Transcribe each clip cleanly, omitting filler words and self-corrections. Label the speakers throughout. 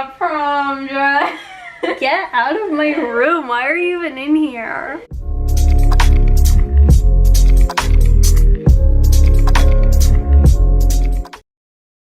Speaker 1: a prom dress.
Speaker 2: Get out of my room. Why are you even in here?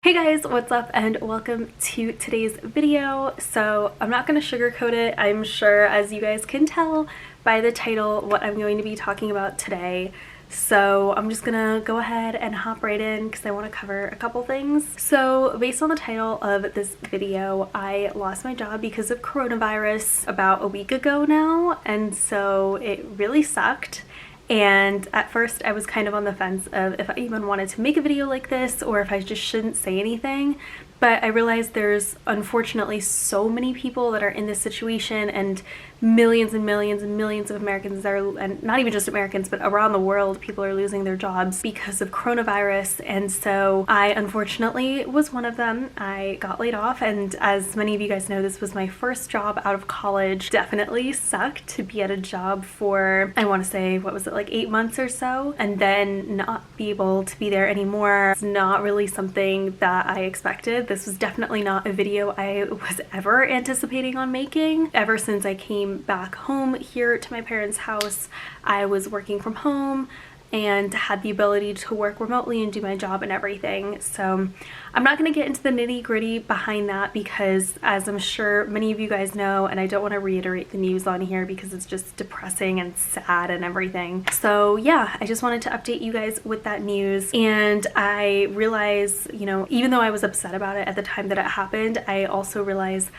Speaker 2: Hey guys, what's up and welcome to today's video. So I'm not going to sugarcoat it. I'm sure, as you guys can tell by the title, what I'm going to be talking about today. So I'm just gonna go ahead and hop right in because I want to cover a couple things. So based on the title of this video, I lost my job because of coronavirus about a week ago now, and so it really sucked. And at first I was kind of on the fence of if I even wanted to make a video like this or if I just shouldn't say anything. But I realized there's unfortunately so many people that are in this situation, and millions and millions and millions of Americans are, and not even just Americans, but around the world, people are losing their jobs because of coronavirus. And so I unfortunately was one of them. I got laid off, and as many of you guys know, this was my first job out of college. Definitely sucked to be at a job for, I want to say, what was it, like 8 months or so, and then not be able to be there anymore. It's not really something that I expected. This was definitely not a video I was ever anticipating on making. Ever since I came back home here to my parents' house, I was working from home and had the ability to work remotely and do my job and everything. So I'm not going to get into the nitty-gritty behind that because, as I'm sure many of you guys know, and I don't want to reiterate the news on here because it's just depressing and sad and everything. So yeah, I just wanted to update you guys with that news. And I realized, you know, even though I was upset about it at the time that it happened, I also realized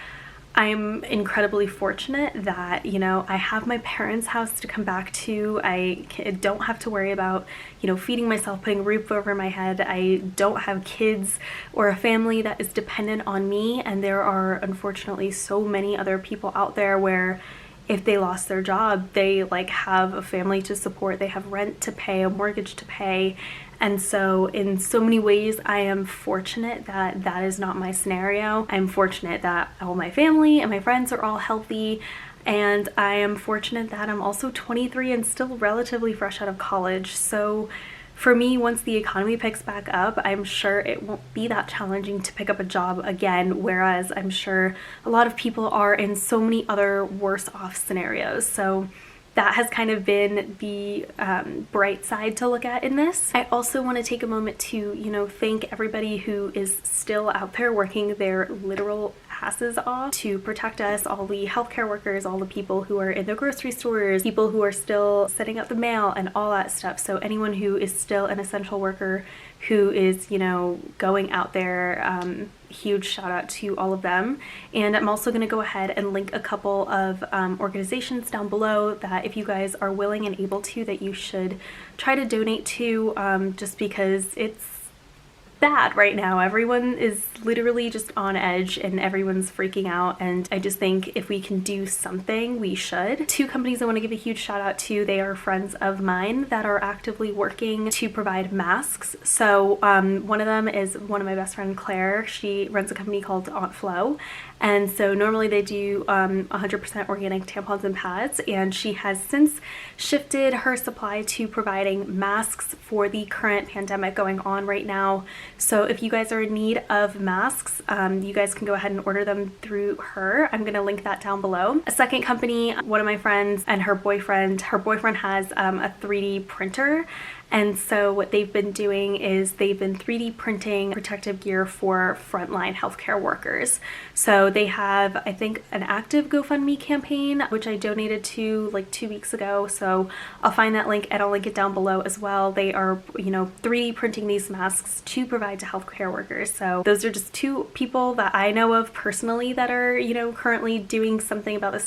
Speaker 2: I'm incredibly fortunate that, you know, I have my parents' house to come back to. I don't have to worry about, you know, feeding myself, putting a roof over my head. I don't have kids or a family that is dependent on me. And there are unfortunately so many other people out there where if they lost their job, they like have a family to support, they have rent to pay, a mortgage to pay. And so in so many ways, I am fortunate that that is not my scenario. I'm fortunate that all my family and my friends are all healthy. And I am fortunate that I'm also 23 and still relatively fresh out of college. So for me, once the economy picks back up, I'm sure it won't be that challenging to pick up a job again, whereas I'm sure a lot of people are in so many other worse off scenarios. So that has kind of been the bright side to look at in this. I also want to take a moment to, you know, thank everybody who is still out there working their literal asses off to protect us, all the healthcare workers, all the people who are in the grocery stores, people who are still setting up the mail and all that stuff. So anyone who is still an essential worker who is, you know, going out there, huge shout out to all of them. And I'm also going to go ahead and link a couple of organizations down below that if you guys are willing and able to, that you should try to donate to, just because it's bad right now. Everyone is literally just on edge and everyone's freaking out, and I just think if we can do something, we should. Two companies I want to give a huge shout out to, they are friends of mine that are actively working to provide masks. So one of them is one of my best friend, Claire. She runs a company called Aunt Flo, and so normally they do 100% organic tampons and pads, and she has since shifted her supply to providing masks for the current pandemic going on right now. So if you guys are in need of masks, you guys can go ahead and order them through her. I'm gonna link that down below. A second company, one of my friends and her boyfriend has a 3D printer. And so what they've been doing is they've been 3D printing protective gear for frontline healthcare workers. So they have, I think, an active GoFundMe campaign, which I donated to like 2 weeks ago. So I'll find that link and I'll link it down below as well. They are, you know, 3D printing these masks to provide to healthcare workers. So those are just two people that I know of personally that are, you know, currently doing something about this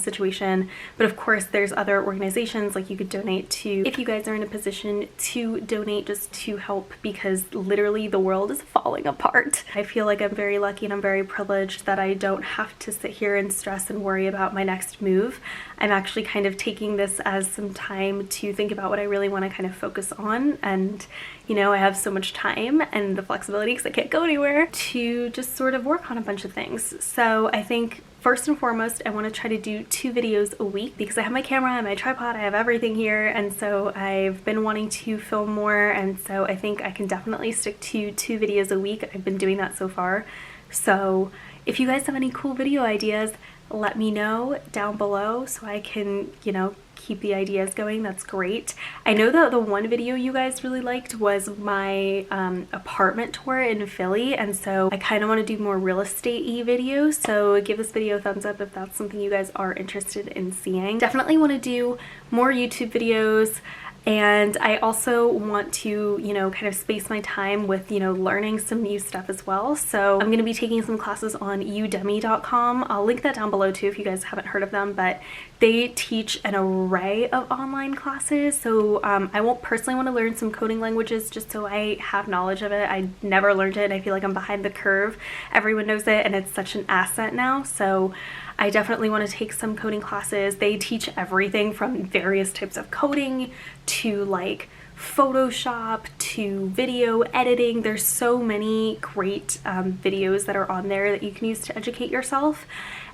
Speaker 2: situation. But of course, there's other organizations like you could donate to if you guys are in a position to donate just to help, because literally the world is falling apart. I feel like I'm very lucky and I'm very privileged that I don't have to sit here and stress and worry about my next move. I'm actually kind of taking this as some time to think about what I really want to kind of focus on, and you know, I have so much time and the flexibility because I can't go anywhere to just sort of work on a bunch of things. So I think first and foremost, I want to try to do 2 videos a week because I have my camera and my tripod, I have everything here, and so I've been wanting to film more, and so I think I can definitely stick to 2 videos a week. I've been doing that so far. So if you guys have any cool video ideas, let me know down below so I can, you know, keep the ideas going. That's great. I know that the one video you guys really liked was my apartment tour in Philly, and so I kind of want to do more real estate-y videos, so give this video a thumbs up if that's something you guys are interested in seeing. Definitely want to do more YouTube videos. And I also want to, you know, kind of space my time with, you know, learning some new stuff as well. So I'm going to be taking some classes on udemy.com. I'll link that down below too if you guys haven't heard of them, but they teach an array of online classes. So I won't personally want to learn some coding languages just so I have knowledge of it. I never learned it and I feel like I'm behind the curve. Everyone knows it and it's such an asset now. So I definitely want to take some coding classes. They teach everything from various types of coding to like Photoshop to video editing. There's so many great videos that are on there that you can use to educate yourself.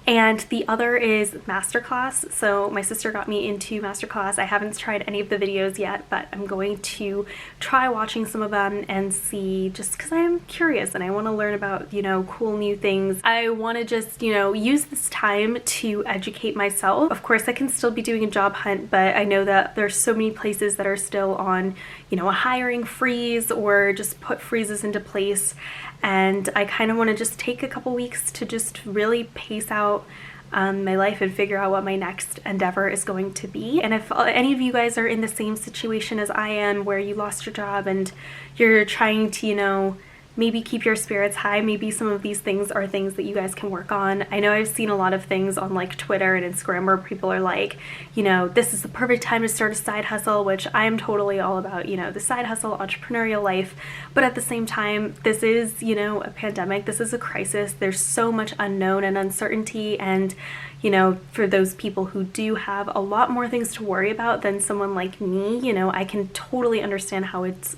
Speaker 2: And the other is Masterclass. So my sister got me into Masterclass. I haven't tried any of the videos yet, but I'm going to try watching some of them and see, just because I'm curious and I want to learn about, you know, cool new things. I want to just, you know, use this time to educate myself. Of course, I can still be doing a job hunt, but I know that there's so many places that are still on, you know, a hiring freeze or just put freezes into place. And I kind of want to just take a couple weeks to just really pace out my life and figure out what my next endeavor is going to be. And if any of you guys are in the same situation as I am, where you lost your job and you're trying to, you know, maybe keep your spirits high, maybe some of these things are things that you guys can work on. I know I've seen a lot of things on like Twitter and Instagram where people are like, you know, this is the perfect time to start a side hustle, which I'm totally all about, you know, the side hustle, entrepreneurial life. But at the same time, this is, you know, a pandemic, this is a crisis. There's so much unknown and uncertainty, and you know, for those people who do have a lot more things to worry about than someone like me, you know, I can totally understand how it's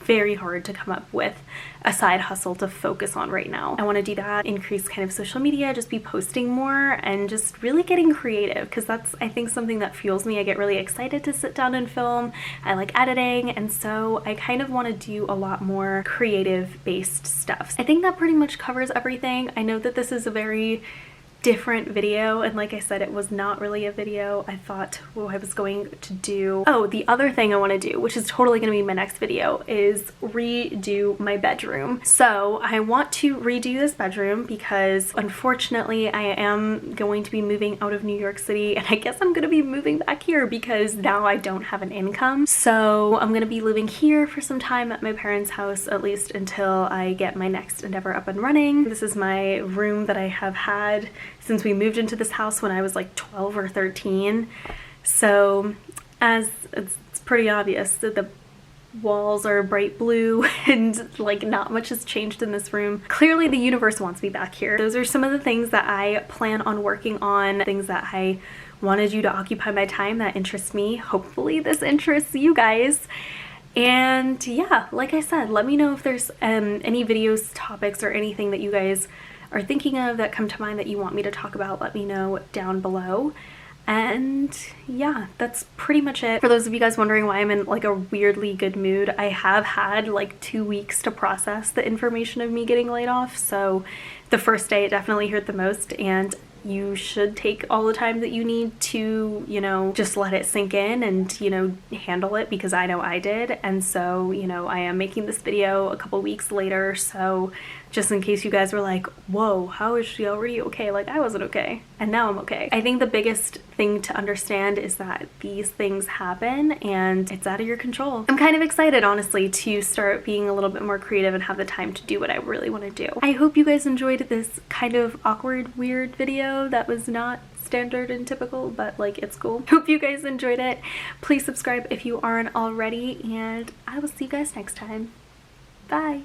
Speaker 2: very hard to come up with a side hustle to focus on right now. I want to do that, increase kind of social media, just be posting more and just really getting creative, because that's, I think, something that fuels me. I get really excited to sit down and film. I like editing, and so I kind of want to do a lot more creative based stuff. I think that pretty much covers everything. I know that this is a very different video, and like I said, it was not really a video I thought I was going to do. Oh, the other thing I want to do, which is totally going to be my next video, is redo my bedroom. So I want to redo this bedroom because unfortunately I am going to be moving out of New York City, and I guess I'm going to be moving back here because now I don't have an income. So I'm going to be living here for some time at my parents' house, at least until I get my next endeavor up and running. This is my room that I have had since we moved into this house when I was like 12 or 13. So as it's pretty obvious that the walls are bright blue and like not much has changed in this room. Clearly the universe wants me back here. Those are some of the things that I plan on working on, things that I wanted you to occupy my time that interest me. Hopefully this interests you guys. And yeah, like I said, let me know if there's any videos, topics, or anything that you guys are thinking of that come to mind that you want me to talk about. Let me know down below. And yeah, that's pretty much it. For those of you guys wondering why I'm in like a weirdly good mood, I have had like 2 weeks to process the information of me getting laid off. So the first day it definitely hurt the most, and you should take all the time that you need to, you know, just let it sink in and, you know, handle it, because I know I did. And so, you know, I am making this video a couple weeks later, so just in case you guys were like, whoa, how is she already okay? Like, I wasn't okay, and now I'm okay. I think the biggest thing to understand is that these things happen and it's out of your control. I'm kind of excited, honestly, to start being a little bit more creative and have the time to do what I really want to do. I hope you guys enjoyed this kind of awkward, weird video that was not standard and typical, but like, it's cool. Hope you guys enjoyed it. Please subscribe if you aren't already, and I will see you guys next time. Bye.